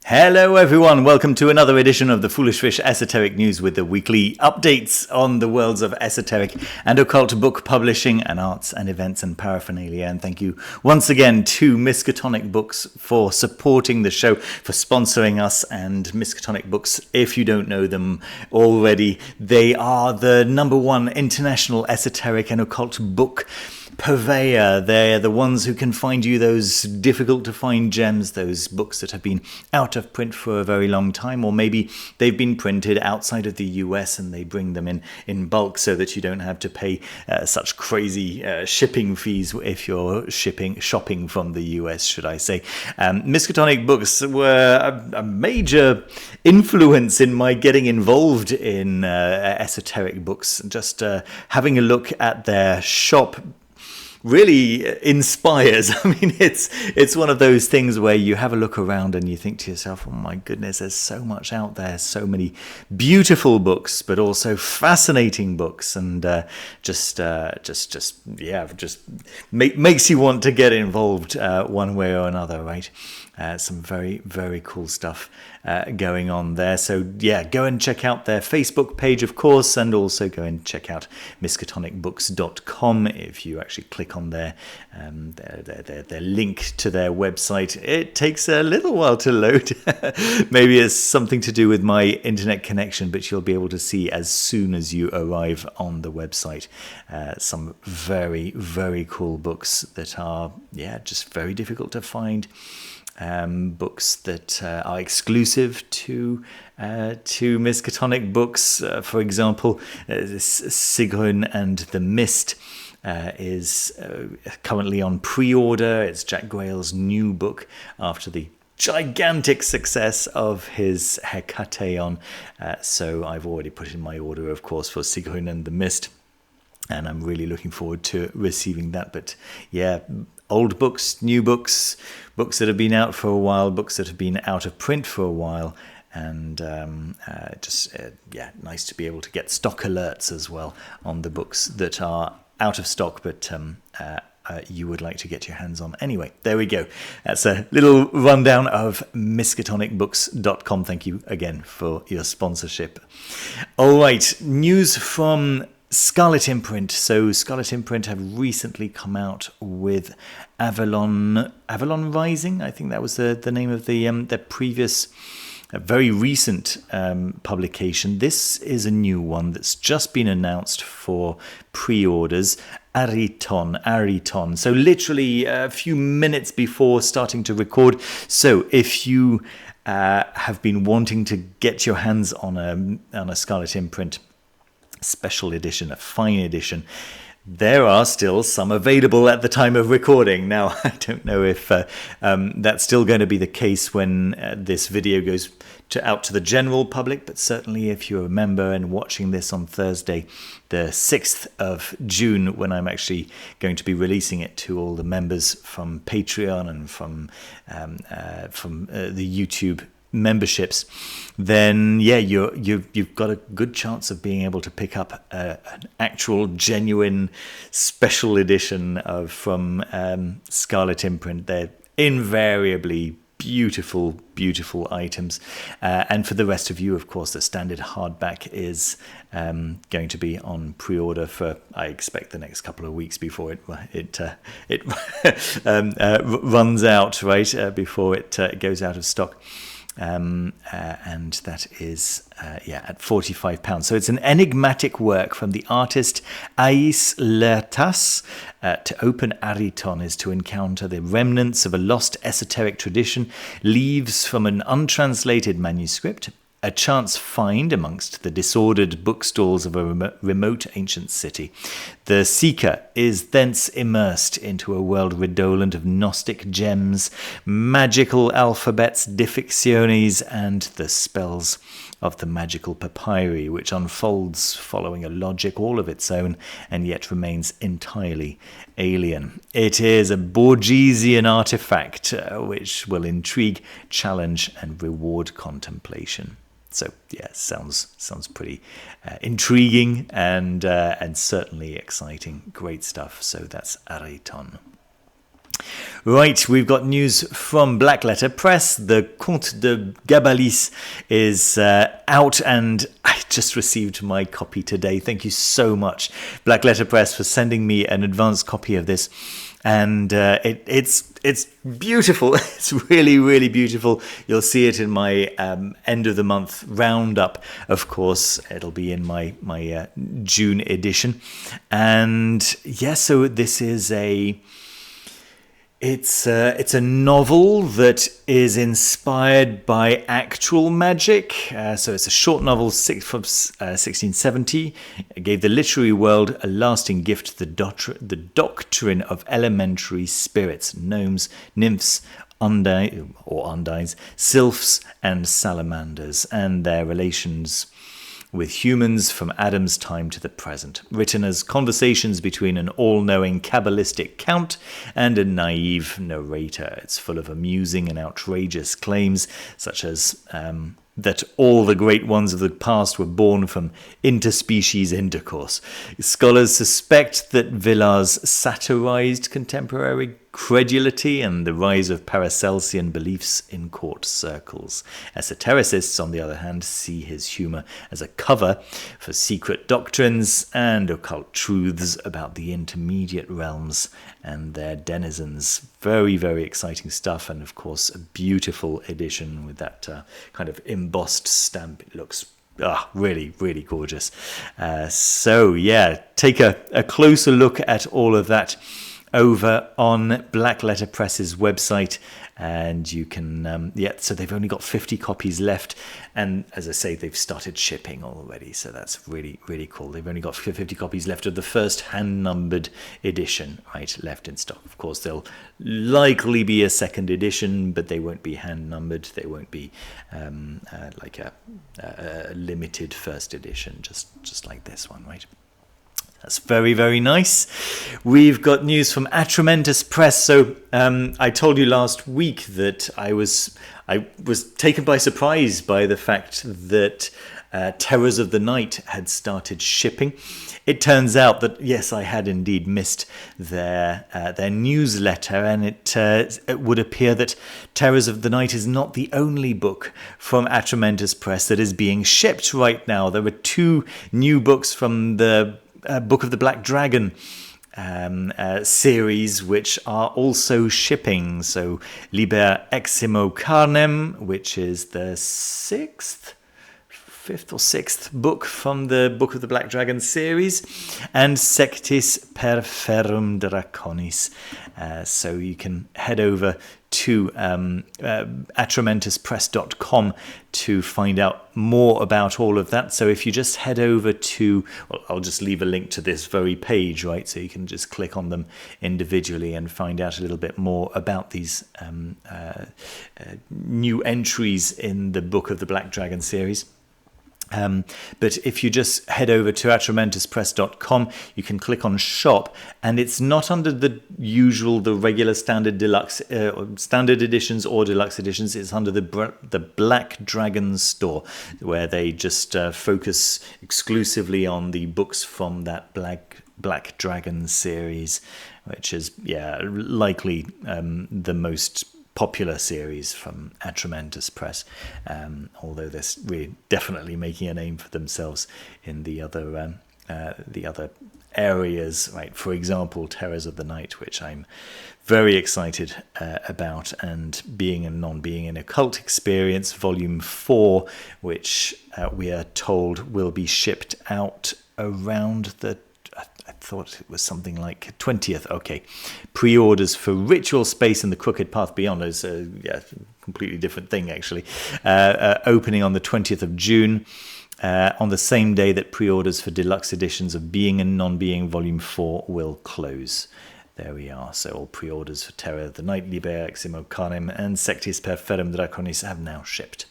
Hello everyone, welcome to another edition of the Foolish Fish Esoteric News with the weekly updates on the worlds of esoteric and occult book publishing and arts and events and paraphernalia. And thank you once again to Miskatonic Books for supporting the show, for sponsoring us. And Miskatonic Books, if you don't know them already, they are the #1 international esoteric and occult book purveyor. They're the ones who can find you those difficult to find gems, those books that have been out of print for a very long time, or maybe they've been printed outside of the US and they bring them in bulk so that you don't have to pay such crazy shipping fees if you're shopping from the US, should I say. Miskatonic Books were a major influence in my getting involved in esoteric books. Just having a look at their shop really inspires. I mean, it's one of those things where you have a look around and you think to yourself, oh my goodness, there's so much out there, so many beautiful books, but also fascinating books, and just makes you want to get involved one way or another, right? Some very, very cool stuff going on there. So yeah, go and check out their Facebook page, of course, and also go and check out miskatonicbooks.com. If you actually click on their link to their website, it takes a little while to load. Maybe it's something to do with my internet connection, but you'll be able to see as soon as you arrive on the website some very, very cool books that are just very difficult to find. Books that are exclusive to Miskatonic Books. For example, Sigrun and the Mist is currently on pre-order. It's Jack Grail's new book after the gigantic success of his Hekateon. So I've already put in my order, of course, for Sigrun and the Mist, and I'm really looking forward to receiving that. But yeah, old books, new books, books that have been out for a while, books that have been out of print for a while, and nice to be able to get stock alerts as well on the books that are out of stock, but you would like to get your hands on. Anyway, there we go. That's a little rundown of miskatonicbooks.com. Thank you again for your sponsorship. All right, news from Scarlet Imprint. So Scarlet Imprint have recently come out with Avalon Rising. I think that was the name of their previous very recent publication. This is a new one that's just been announced for pre-orders. ARRITON. So literally a few minutes before starting to record. So if you have been wanting to get your hands on a Scarlet Imprint special edition, a fine edition, there are still some available at the time of recording. Now, I don't know if that's still going to be the case when this video goes out to the general public, but certainly if you're a member and watching this on Thursday, the 6th of June, when I'm actually going to be releasing it to all the members from Patreon and from the YouTube memberships, then you've got a good chance of being able to pick up an actual genuine special edition from Scarlet Imprint. They're invariably beautiful items, and for the rest of you, of course, the standard hardback is going to be on pre-order for, I expect, the next couple of weeks before it runs out, right, before it goes out of stock. And that is at £45. So it's an enigmatic work from the artist Ais Lertas. To open ARRITON is to encounter the remnants of a lost esoteric tradition, leaves from an untranslated manuscript, a chance find amongst the disordered bookstores of a remote ancient city. The seeker is thence immersed into a world redolent of Gnostic gems, magical alphabets, diffictiones, and the spells of the magical papyri, which unfolds following a logic all of its own and yet remains entirely alien. It is a Borgesian artifact which will intrigue, challenge, and reward contemplation. So yeah, sounds pretty intriguing and certainly exciting. Great stuff. So that's ARRITON. Right, we've got news from Black Letter Press. The Comte de Gabalis is out, and I just received my copy today. Thank you so much, Black Letter Press, for sending me an advanced copy of this. And it's beautiful. It's really, really beautiful. You'll see it in my end of the month roundup. Of course, it'll be in my June edition. And yeah, so this is it's a novel that is inspired by actual magic. So it's a short novel from 1670. It gave the literary world a lasting gift, the doctrine of elementary spirits, gnomes, nymphs, undines, sylphs, and salamanders, and their relations with humans from Adam's time to the present, written as conversations between an all-knowing Kabbalistic count and a naive narrator. It's full of amusing and outrageous claims, such as that all the great ones of the past were born from interspecies intercourse. Scholars suspect that Villars satirized contemporary credulity and the rise of Paracelsian beliefs in court circles. Esotericists, on the other hand, see his humour as a cover for secret doctrines and occult truths about the intermediate realms and their denizens. Very, very exciting stuff, and of course a beautiful edition with that kind of embossed stamp. It looks really, really gorgeous. So yeah, take a closer look at all of that over on Black Letter Press's website, and you can so they've only got 50 copies left, and as I say, they've started shipping already, so that's really, really cool. They've only got 50 copies left of the first hand-numbered edition, right, left in stock. Of course, there'll likely be a second edition, but they won't be hand-numbered. They won't be like a limited first edition, just like this one, right? That's very, very nice. We've got news from Tameless Path. So I told you last week that I was taken by surprise by the fact that Terrors of the Night had started shipping. It turns out that, yes, I had indeed missed their newsletter, and it would appear that Terrors of the Night is not the only book from Tameless Path that is being shipped right now. There were 2 new books from the Book of the Black Dragon series, which are also shipping. So Liber Eximo Carnem, which is the 5th or 6th book from the Book of the Black Dragon series, and Sectis per Ferrum Draconis. So you can head over to atrementuspress.com to find out more about all of that. So if you just head over to, well, I'll just leave a link to this very page, right? So you can just click on them individually and find out a little bit more about these new entries in the Book of the Black Dragon series. But if you just head over to atrementuspress.com, you can click on shop, and it's not under the regular standard deluxe, standard editions or deluxe editions. It's under the Black Dragon store, where they just focus exclusively on the books from that Black Dragon series, which is likely the most popular series from Tameless Path, although they're really definitely making a name for themselves in the other areas, right? For example, Terrors of the Night, which I'm very excited about, and Being and Non-Being an Occult Experience, Volume 4, which we are told will be shipped out around the, I thought it was something like 20th. Okay. Pre-orders for Ritual Space and the Crooked Path Beyond is a completely different thing, actually. Opening on the 20th of June, on the same day that pre-orders for deluxe editions of Being and Non-Being Volume 4 will close. There we are. So all pre-orders for Terror of the Night, Liber Eximo Carnem, and Sectis per Ferrum Draconis have now shipped.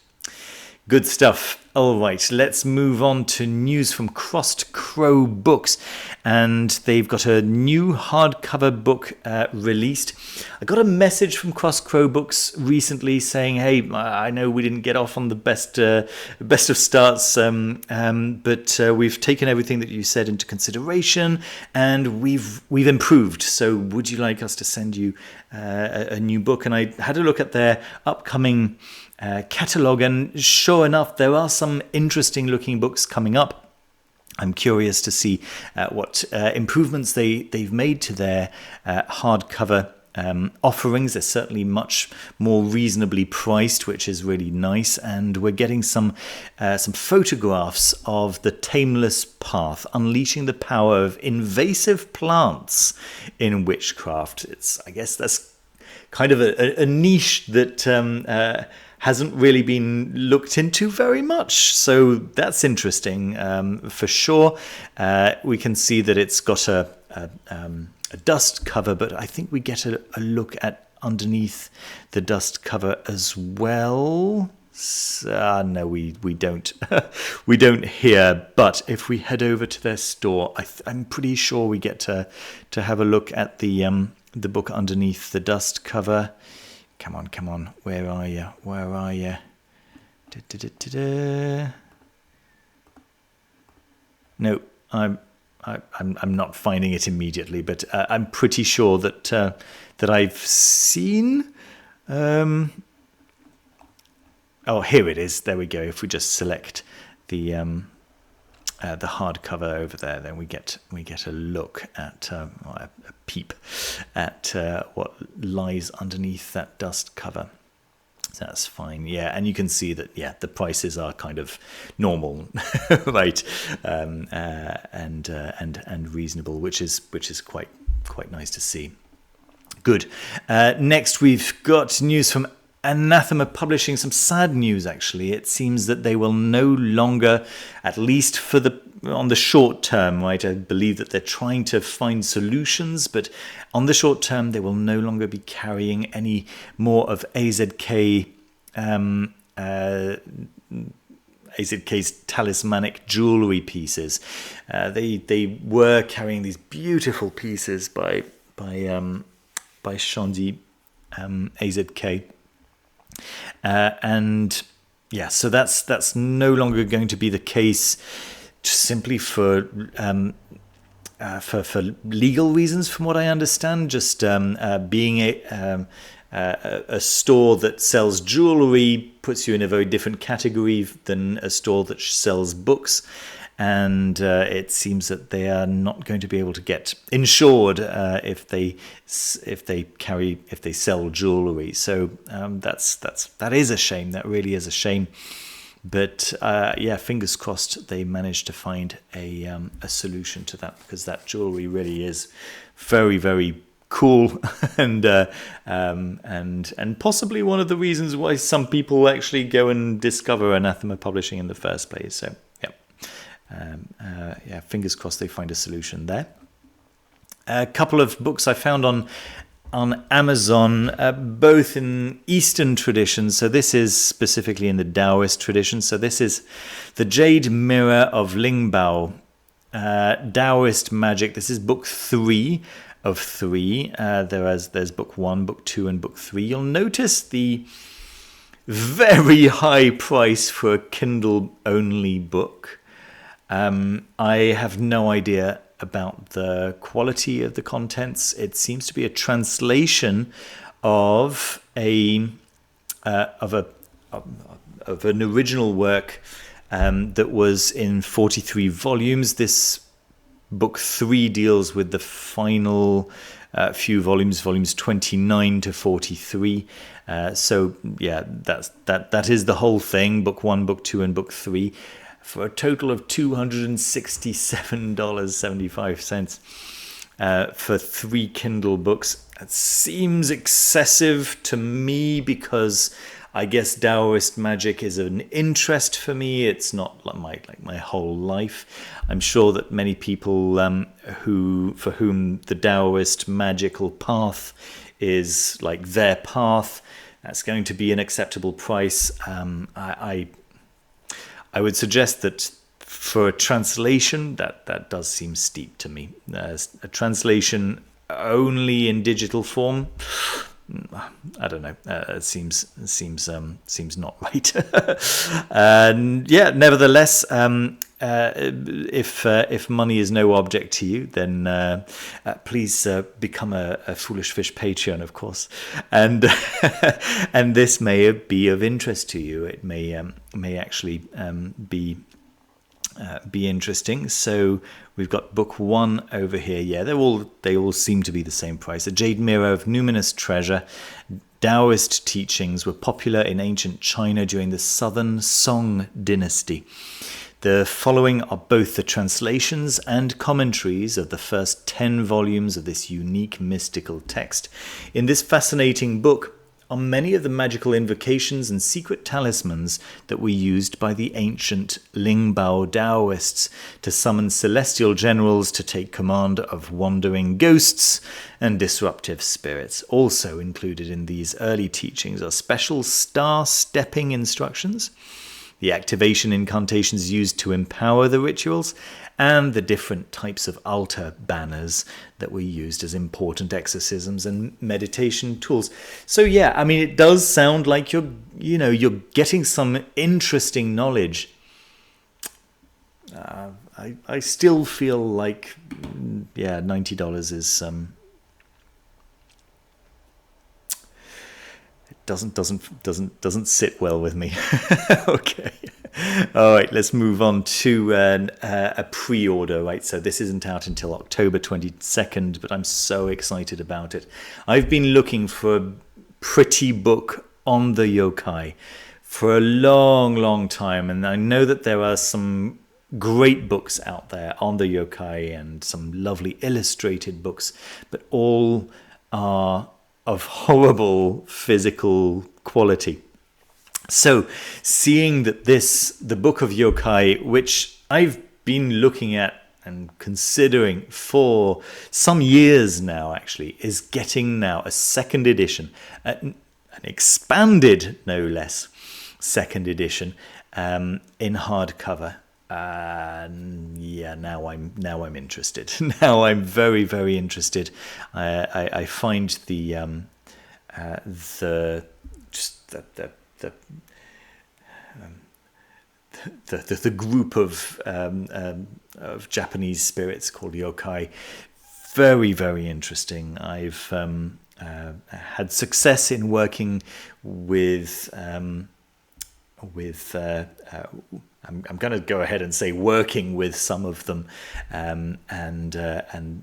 Good stuff. All right, let's move on to news from Crossed Crow Books, and they've got a new hardcover book released. I got a message from Crossed Crow Books recently saying, "Hey, I know we didn't get off on the best of starts, but we've taken everything that you said into consideration, and we've improved. So, would you like us to send you a new book?" And I had a look at their upcoming catalogue, and sure enough, there are some interesting looking books coming up. I'm curious to see what improvements they've made to their hardcover offerings. They're certainly much more reasonably priced, which is really nice, and we're getting some photographs of the Tameless Path, unleashing the power of invasive plants in witchcraft. I guess that's kind of a niche that hasn't really been looked into very much, so that's interesting for sure. We can see that it's got a dust cover, but I think we get a look at underneath the dust cover as well. No, we don't. We don't here. But if we head over to their store, I'm pretty sure we get to have a look at the book underneath the dust cover. Come on. Where are you? No, I'm not finding it immediately, but I'm pretty sure that I've seen. Oh, here it is. There we go. If we just select the hardcover over there, then we get a look at a peep at what lies underneath that dust cover. So that's fine, yeah. And you can see that, yeah, the prices are kind of normal, right, and reasonable, which is quite nice to see. Good. Next, we've got news from Anathema Publishing. Some sad news, actually. It seems that they will no longer, at least on the short term, right? I believe that they're trying to find solutions, but on the short term, they will no longer be carrying any more of AzK, AzK's talismanic jewelry pieces. They were carrying these beautiful pieces by Shandy AzK. And yeah, so that's no longer going to be the case, just simply for legal reasons, from what I understand. Just being a store that sells jewelry puts you in a very different category than a store that sells books. And it seems that they are not going to be able to get insured if they sell jewelry. So that is a shame. That really is a shame. But yeah, fingers crossed they managed to find a solution to that, because that jewelry really is very, very cool, and possibly one of the reasons why some people actually go and discover Anathema Publishing in the first place. So yeah, fingers crossed they find a solution there. A couple of books I found on Amazon, both in Eastern traditions. So this is specifically in the Daoist tradition. So this is the Jade Mirror of Lingbao, Daoist Magic. This is book 3 of 3. There's book 1, book 2, and book 3. You'll notice the very high price for a Kindle-only book. I have no idea about the quality of the contents. It seems to be a translation of an original work that was in 43 volumes. This book 3 deals with the final few volumes 29 to 43. So yeah, that is the whole thing. Book 1, book 2, and book 3. For a total of $267.75 for 3 Kindle books. It seems excessive to me, because I guess Daoist magic is an interest for me. It's not like my whole life. I'm sure that many people for whom the Daoist magical path is like their path, that's going to be an acceptable price. I would suggest that for a translation, that does seem steep to me. A translation only in digital form, I don't know. It seems not right. And yeah, nevertheless, if money is no object to you, then please become a Foolish Fish Patreon, of course, and and this may be of interest to you. It may actually be interesting. So we've got book 1 over here. Yeah, they all seem to be the same price. A Jade Mirror of Numinous Treasure. Daoist teachings were popular in ancient China during the Southern Song dynasty. The following are both the translations and commentaries of the first 10 volumes of this unique mystical text. In this fascinating book are many of the magical invocations and secret talismans that were used by the ancient Lingbao Daoists to summon celestial generals to take command of wandering ghosts and disruptive spirits. Also included in these early teachings are special star-stepping instructions, the activation incantations used to empower the rituals, and the different types of altar banners that were used as important exorcisms and meditation tools. So yeah, I mean, it does sound like you're getting some interesting knowledge. I still feel like, yeah, $90 is doesn't sit well with me. Okay. All right, let's move on to a pre-order, right? So this isn't out until October 22nd, but I'm so excited about it. I've been looking for a pretty book on the yokai for a long time, and I know that there are some great books out there on the yokai and some lovely illustrated books, but all are of horrible physical quality. So seeing that the Book of Yokai, which I've been looking at and considering for some years now, actually, is getting now a second edition, an expanded, no less, second edition in hardcover. Yeah, now I'm interested. Now I'm very, very interested. I find the group of Japanese spirits called yokai very, very interesting. I've had success in working with I'm going to go ahead and say working with some of them, and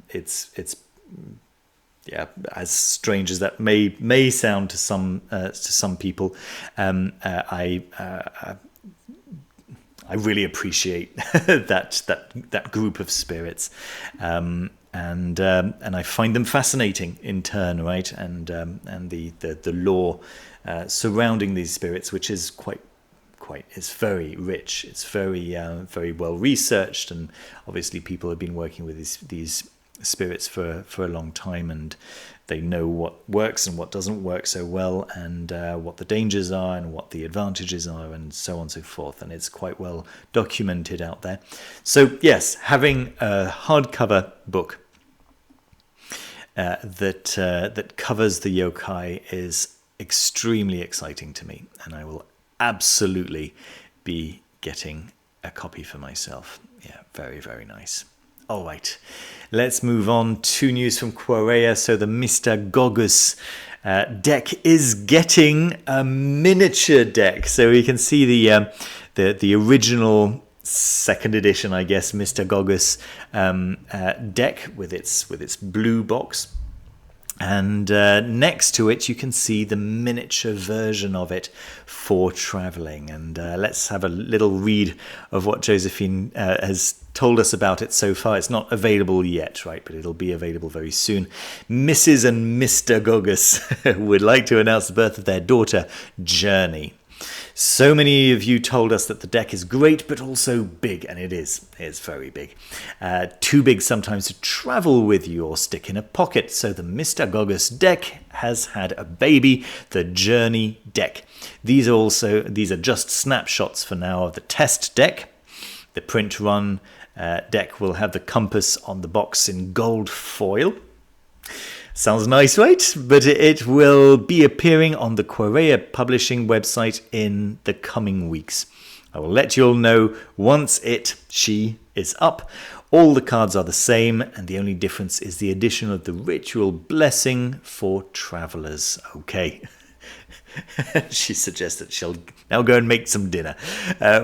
it's yeah, as strange as that may sound to some people, I really appreciate that group of spirits, and I find them fascinating in turn, right? And the lore surrounding these spirits, which is it's very rich. It's very very well researched, and obviously people have been working with these spirits for a long time, and they know what works and what doesn't work so well, and what the dangers are and what the advantages are, and so on and so forth. And it's quite well documented out there. So yes, having a hardcover book that covers the yokai is extremely exciting to me, and I will absolutely be getting a copy for myself. Yeah, very, very nice. All right, let's move on to news from Quareia. So the Mystagogus deck is getting a miniature deck. So we can see the original second edition, I guess, Mystagogus deck with its blue box. And next to it, you can see the miniature version of it for traveling. And let's have a little read of what Josephine has told us about it so far. It's not available yet, right? But it'll be available very soon. Mrs. and Mystagogus would like to announce the birth of their daughter, Journey. So many of you told us that the deck is great, but also big, and it is. It's very big. Too big sometimes to travel with you or stick in a pocket. So the Mystagogus deck has had a baby, the Journey deck. These are just snapshots for now of the test deck. The print run deck will have the compass on the box in gold foil. Sounds nice, right? But it will be appearing on the Quareia publishing website in the coming weeks. I will let you all know once she is up. All the cards are the same, and the only difference is the addition of the ritual blessing for travelers. Okay. She suggests that she'll now go and make some dinner,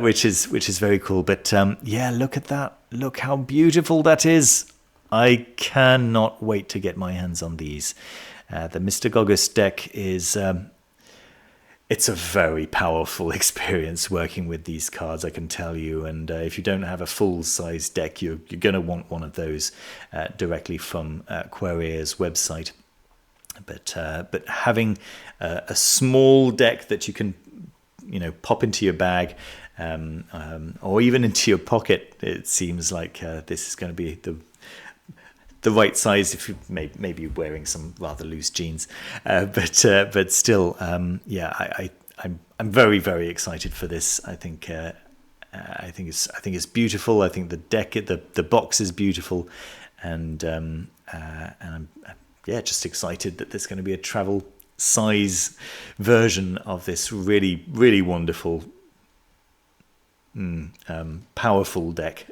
which is very cool. But yeah, look at that. Look how beautiful that is. I cannot wait to get my hands on these. The Mystagogus deck is... it's a very powerful experience working with these cards, I can tell you. And if you don't have a full-size deck, you're going to want one of those directly from Quareia's website. But having a small deck that you can, pop into your bag or even into your pocket, it seems like this is going to be the right size if you maybe wearing some rather loose jeans, but still, yeah, I'm very, very excited for this. I think it's beautiful. I think the deck, the box is beautiful, and I'm just excited that there's going to be a travel size version of this really, really wonderful, powerful deck.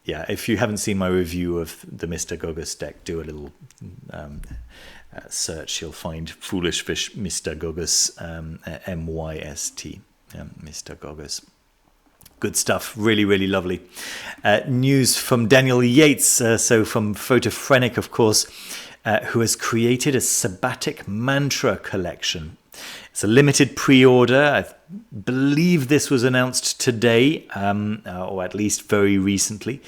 Yeah, if you haven't seen my review of the Mystagogus deck, do a little search. You'll find Foolish Fish Mystagogus, MYST, Mystagogus. Good stuff. Really, really lovely. News from Daniel Yates, so from Photophrenic, of course, who has created a Sabbatic mantra collection. It's a limited pre-order. I believe this was announced today, or at least very recently.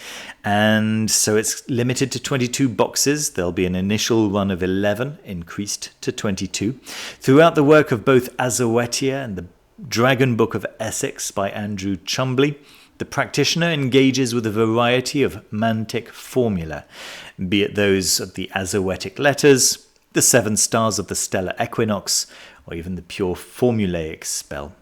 And so it's limited to 22 boxes. There'll be an initial run of 11, increased to 22. Throughout the work of both Azawetia and the Dragon Book of Essex by Andrew Chumbley, the practitioner engages with a variety of mantic formula, be it those of the Azawetic letters, the 7 stars of the stellar equinox, or even the pure formulaic spell.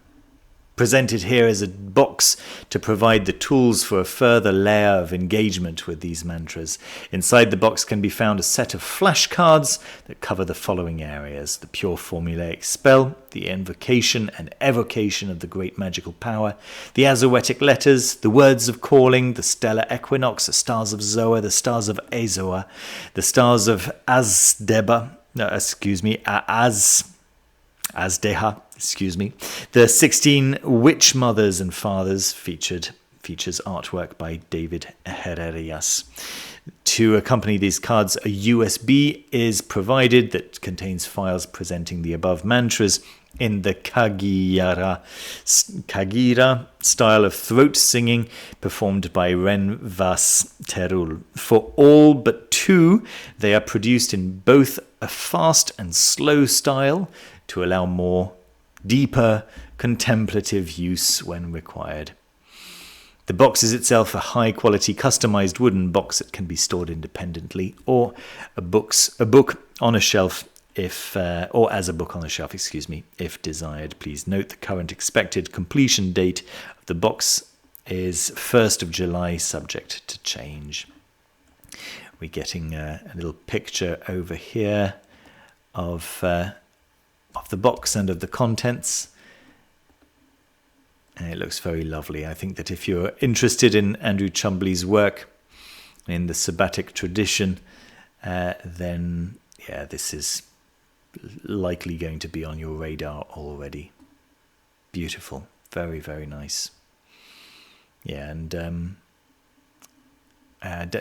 Presented here as a box to provide the tools for a further layer of engagement with these mantras. Inside the box can be found a set of flashcards that cover the following areas: the pure formulaic spell, the invocation and evocation of the great magical power, the Azawetic letters, the words of calling, the stellar equinox, the stars of Zoa, the stars of Azoa, the stars of Azdeha, the 16 witch mothers and fathers features artwork by David Herrerias. To accompany these cards, a USB is provided that contains files presenting the above mantras in the Kagira style of throat singing performed by Renvas Terul. For all but 2, they are produced in both a fast and slow style to allow more deeper contemplative use when required. The box is itself a high-quality customized wooden box that can be stored independently or a book on a shelf if desired. Please note the current expected completion date of the box is 1st of July, subject to change. We're getting a little picture over here of the box and of the contents, and it looks very lovely. I think that if you're interested in Andrew Chumbley's work in the Sabbatic tradition, then yeah, this is likely going to be on your radar already. Beautiful, very, very nice. Yeah, and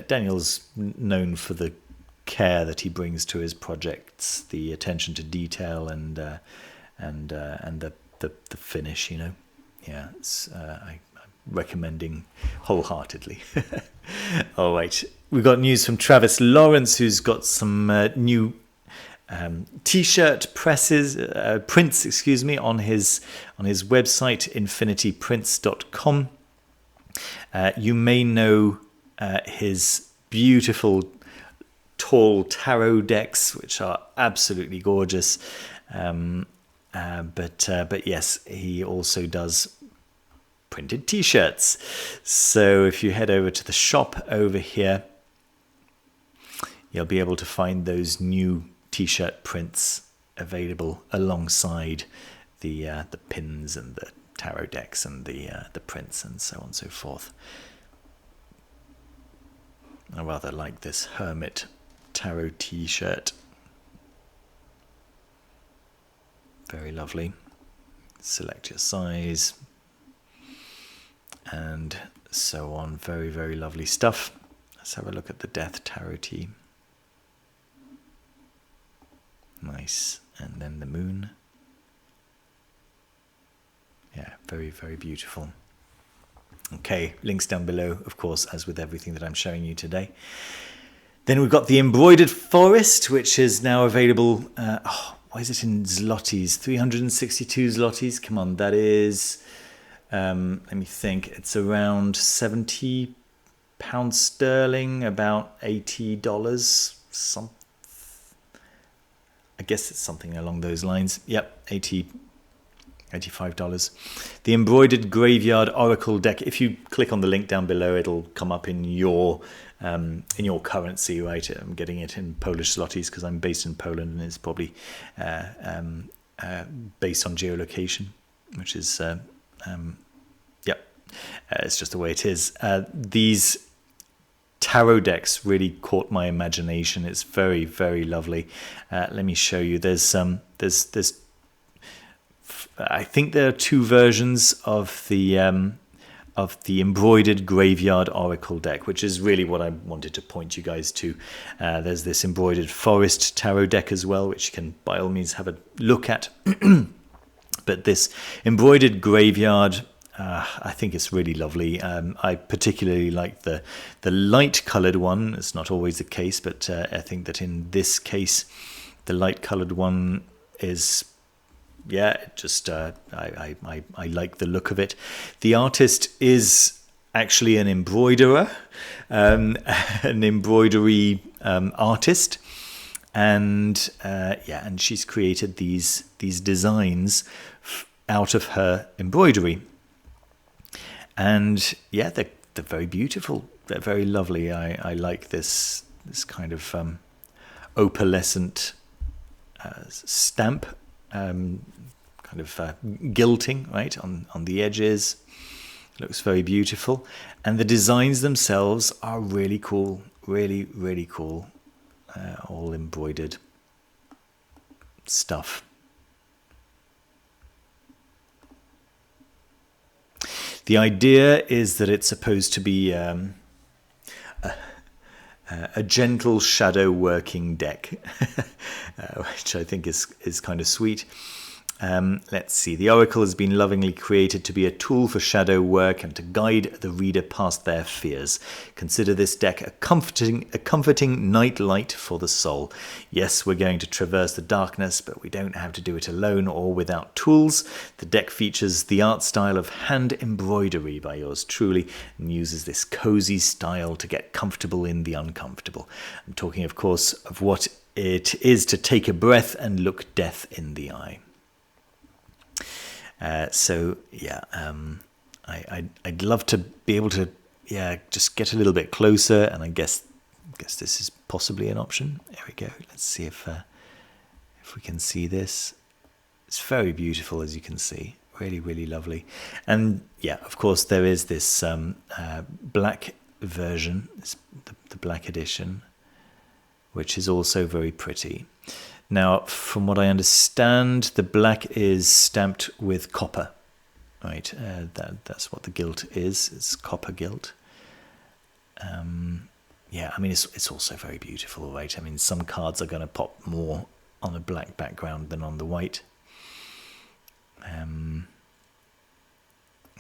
Daniel's known for the care that he brings to his projects, the attention to detail and the finish. Yeah, I'm recommending wholeheartedly. All right, we've got news from Travis Lawrence, who's got some new T-shirt prints, excuse me, on his website infinityprints.com. You may know his beautiful tall tarot decks, which are absolutely gorgeous. But yes, he also does printed T-shirts. So if you head over to the shop over here, you'll be able to find those new T-shirt prints available alongside the pins and the tarot decks and the prints and so on and so forth. I rather like this Hermit tarot T-shirt. Very lovely. Select your size and so on. Very, very lovely stuff. Let's have a look at the Death Tarot T. Nice. And then the moon. Yeah, very, very beautiful. Okay, links down below, of course, as with everything that I'm showing you today. Then we've got the Embroidered Forest, which is now available. Why is it in zlotys? 362 zlotys. Come on, that is, let me think. It's around £70 sterling, about $80. I guess it's something along those lines. Yep, $85. The Embroidered Graveyard Oracle deck. If you click on the link down below, it'll come up in your currency, right? I'm getting it in Polish zlotys because I'm based in Poland, and it's probably based on geolocation, which is it's just the way it is. These tarot decks really caught my imagination. It's very, very lovely. Let me show you. There's I think there are two versions of the Embroidered Graveyard Oracle deck, which is really what I wanted to point you guys to. There's this Embroidered Forest tarot deck as well, which you can by all means have a look at. But this Embroidered Graveyard, I think it's really lovely. I particularly like the light-coloured one. It's not always the case, but I think that in this case, the light-coloured one is... yeah, just I like the look of it. The artist is actually an embroiderer, an embroidery artist, and and she's created these designs out of her embroidery. And yeah, they're very beautiful. They're very lovely. I like this kind of opalescent stamp. Kind of gilting, right, on the edges. Looks very beautiful. And the designs themselves are really cool. Really, really cool. All embroidered stuff. The idea is that it's supposed to be a gentle shadow working deck, which I think is kind of sweet. Let's see. The Oracle has been lovingly created to be a tool for shadow work and to guide the reader past their fears. Consider this deck a comforting night light for the soul. Yes, we're going to traverse the darkness, but we don't have to do it alone or without tools. The deck features the art style of hand embroidery by yours truly and uses this cozy style to get comfortable in the uncomfortable. I'm talking, of course, of what it is to take a breath and look death in the eye. I'd love to be able to just get a little bit closer, and I guess this is possibly an option. There we go. Let's see if we can see this. It's very beautiful, as you can see. Really, really lovely. And yeah, of course, there is this black version, the black edition, which is also very pretty. Now, from what I understand, the black is stamped with copper, right? That's what the gilt is. It's copper gilt. I mean, it's also very beautiful, right? I mean, some cards are going to pop more on a black background than on the white.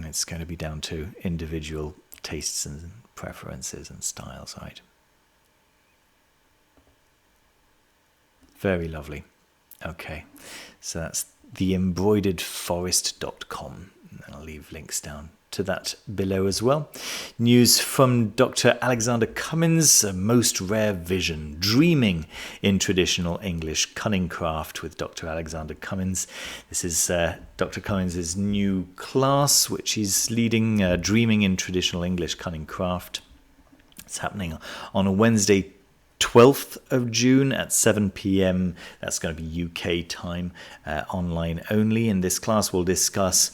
It's going to be down to individual tastes and preferences and styles, right? Very lovely. Okay, so that's theembroideredforest.com. I'll leave links down to that below as well. News from Dr. Alexander Cummins, A Most Rare Vision, Dreaming in Traditional English Cunning Craft with Dr. Alexander Cummins. This is Dr. Cummins' new class, which he's leading, Dreaming in Traditional English Cunning Craft. It's happening on a Wednesday, 12th of June at 7 p.m. That's going to be UK time, online only. In this class, we'll discuss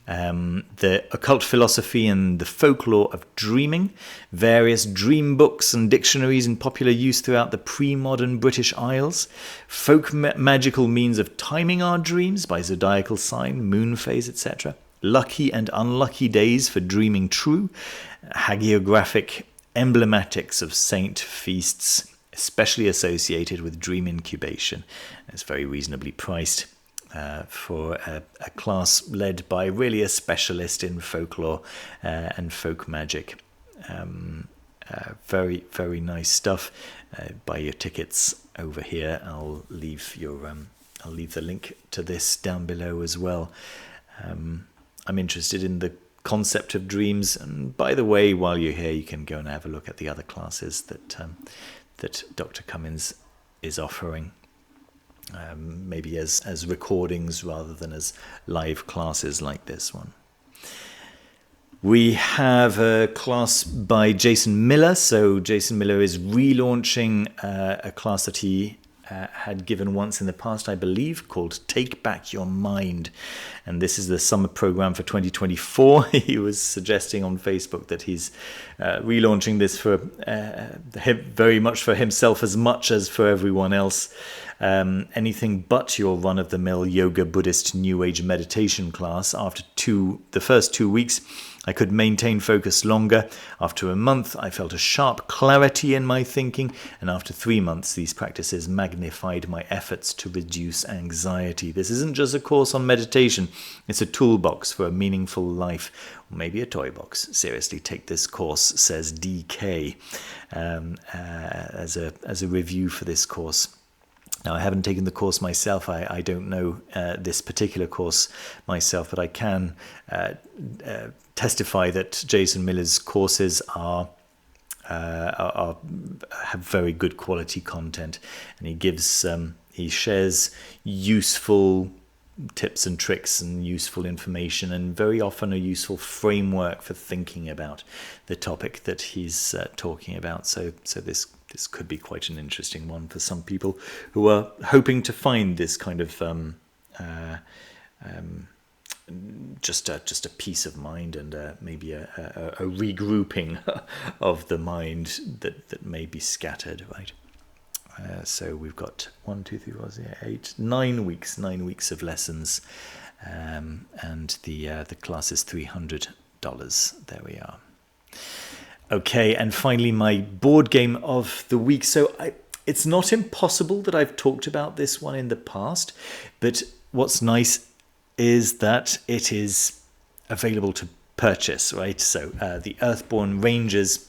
the occult philosophy and the folklore of dreaming, various dream books and dictionaries in popular use throughout the pre-modern British Isles, folk magical means of timing our dreams by zodiacal sign, moon phase, etc., lucky and unlucky days for dreaming true, hagiographic emblematics of saint feasts, especially associated with dream incubation. It's very reasonably priced for a class led by really a specialist in folklore and folk magic. Very, very nice stuff. Buy your tickets over here. I'll leave the link to this down below as well. I'm interested in the concept of dreams, and by the way, while you're here, you can go and have a look at the other classes that Dr. Cummins is offering. Maybe as recordings rather than as live classes like this one. We have a class by Jason Miller. So Jason Miller is relaunching a class that he had given once in the past, I believe, called Take Back Your Mind. And this is the summer program for 2024. He was suggesting on Facebook that he's relaunching this for very much for himself as much as for everyone else. Anything but your run-of-the-mill yoga, Buddhist, New Age meditation class. After the first 2 weeks, I could maintain focus longer. After a month, I felt a sharp clarity in my thinking, and after 3 months, these practices magnified my efforts to reduce anxiety. This isn't just a course on meditation, it's a toolbox for a meaningful life, or maybe a toy box. Seriously, take this course, says DK, as a review for this course. Now, I haven't taken the course myself. I don't know this particular course myself, but I can testify that Jason Miller's courses have very good quality content, and he shares useful tips and tricks and useful information, and very often a useful framework for thinking about the topic that he's talking about. So this could be quite an interesting one for some people who are hoping to find this kind of just a peace of mind and maybe a regrouping of the mind that may be scattered, right? So we've got 9 weeks of lessons, and the class is $300. There we are. Okay, and finally, my board game of the week. So it's not impossible that I've talked about this one in the past, but what's nice is that it is available to purchase, right? So the Earthborne Rangers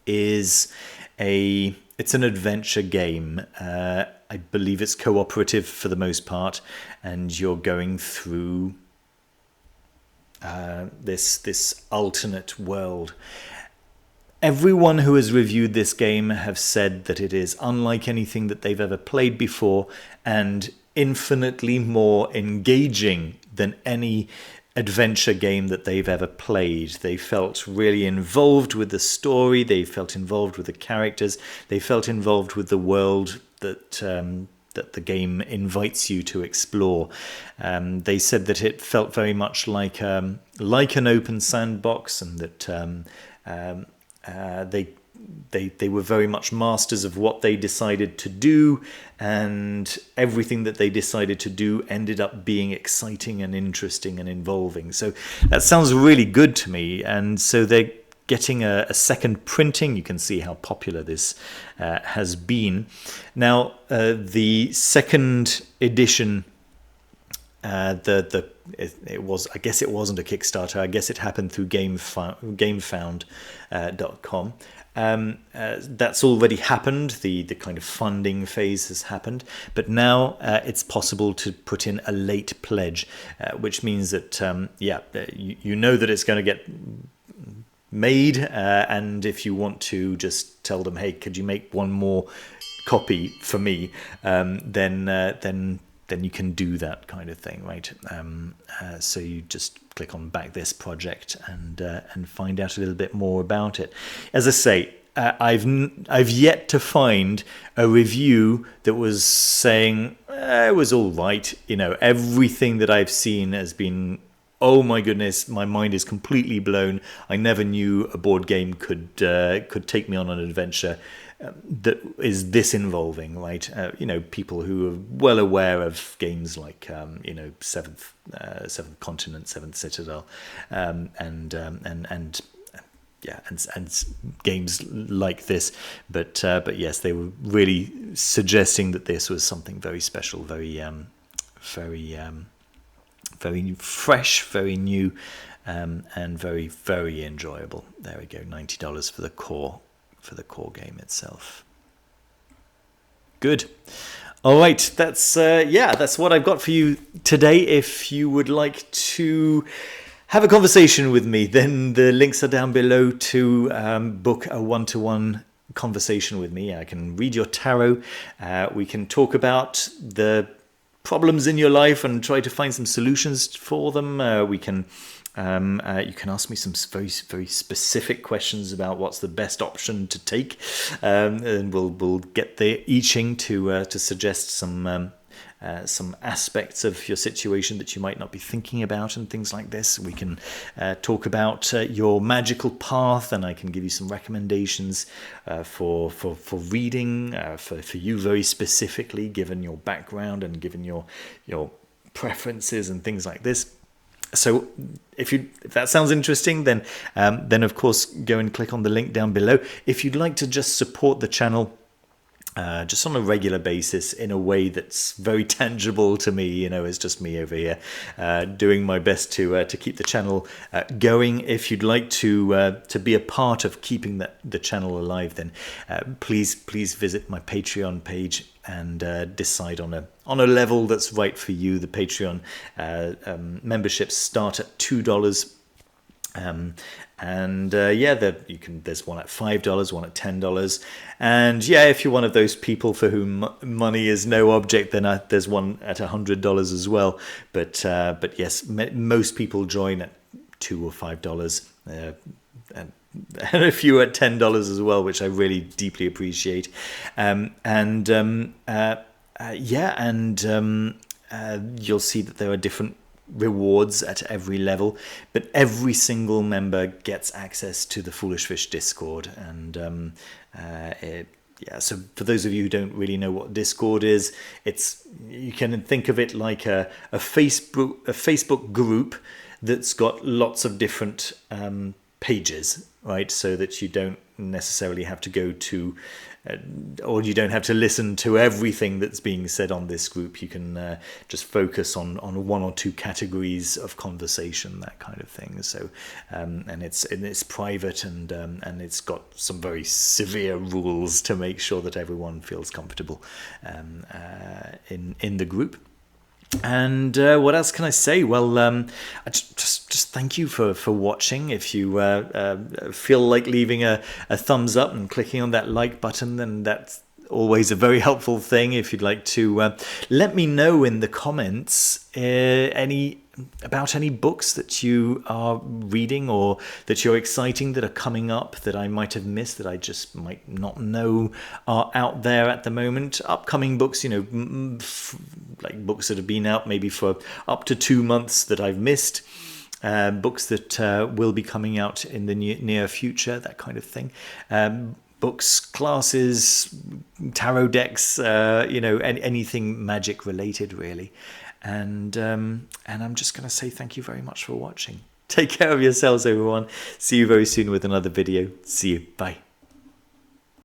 is it's an adventure game. I believe it's cooperative for the most part, and you're going through this alternate world. Everyone who has reviewed this game have said that it is unlike anything that they've ever played before, and infinitely more engaging than any adventure game that they've ever played. They felt really involved with the story, they felt involved with the characters, they felt involved with the world that the game invites you to explore. They said that it felt very much like an open sandbox, and that they were very much masters of what they decided to do, and everything that they decided to do ended up being exciting and interesting and involving. So that sounds really good to me, and so they're getting a second printing. You can see how popular this has been. Now, the second edition it was, I guess it wasn't a Kickstarter. I guess it happened through gamefound.com. That's already happened. The kind of funding phase has happened, but now it's possible to put in a late pledge, which means that you know that it's going to get made, and if you want to just tell them, hey, could you make one more copy for me, then you can do that kind of thing, right? So you just click on back this project and find out a little bit more about it. As I say, I've yet to find a review that was saying it was all right. You know, everything that I've seen has been, oh my goodness, my mind is completely blown. I never knew a board game could take me on an adventure that is this involving, right? You know, people who are well aware of games like Seventh Continent, Seventh Citadel, and games like this. But yes, they were really suggesting that this was something very special, very fresh, very new, and very, very enjoyable. There we go, $90 for the core game itself. Good. All right, that's what I've got for you today. If you would like to have a conversation with me, then the links are down below to book a one-to-one conversation with me. I can read your tarot. We can talk about the problems in your life and try to find some solutions for them. You can ask me some very, very specific questions about what's the best option to take, and we'll get the I Ching to suggest some aspects of your situation that you might not be thinking about and things like this. We can talk about your magical path, and I can give you some recommendations for reading for you very specifically, given your background and given your preferences and things like this. So if that sounds interesting, then of course go and click on the link down below. If you'd like to just support the channel just on a regular basis in a way that's very tangible to me, you know, it's just me over here doing my best to keep the channel going. If you'd like to be a part of keeping the channel alive, then please visit my Patreon page and decide on a level that's right for you. The Patreon memberships start at $2. There's one at $5, one at $10, and if you're one of those people for whom money is no object, then there's one at $100 as well. But yes, most people join at $2 or $5, and a few at $10 as well, which I really deeply appreciate. You'll see that there are different rewards at every level, but every single member gets access to the Foolish Fish Discord. And so for those of you who don't really know what Discord is, you can think of it like a Facebook group that's got lots of different pages, right? So that you don't necessarily have to go to or you don't have to listen to everything that's being said on this group. You can just focus on one or two categories of conversation, that kind of thing. So and it's private, and it's got some very severe rules to make sure that everyone feels comfortable in the group. And what else can I say? Well, I just thank you for watching. If you feel like leaving a thumbs up and clicking on that like button, then that's always a very helpful thing. If you'd like to let me know in the comments about any books that you are reading or that you're exciting that are coming up that I might have missed, that I just might not know are out there at the moment. Upcoming books, like books that have been out maybe for up to 2 months that I've missed. Books that will be coming out in the near future, that kind of thing. Books, classes, tarot decks, anything magic related, really. And I'm just going to say thank you very much for watching. Take care of yourselves, everyone. See you very soon with another video. See you. Bye.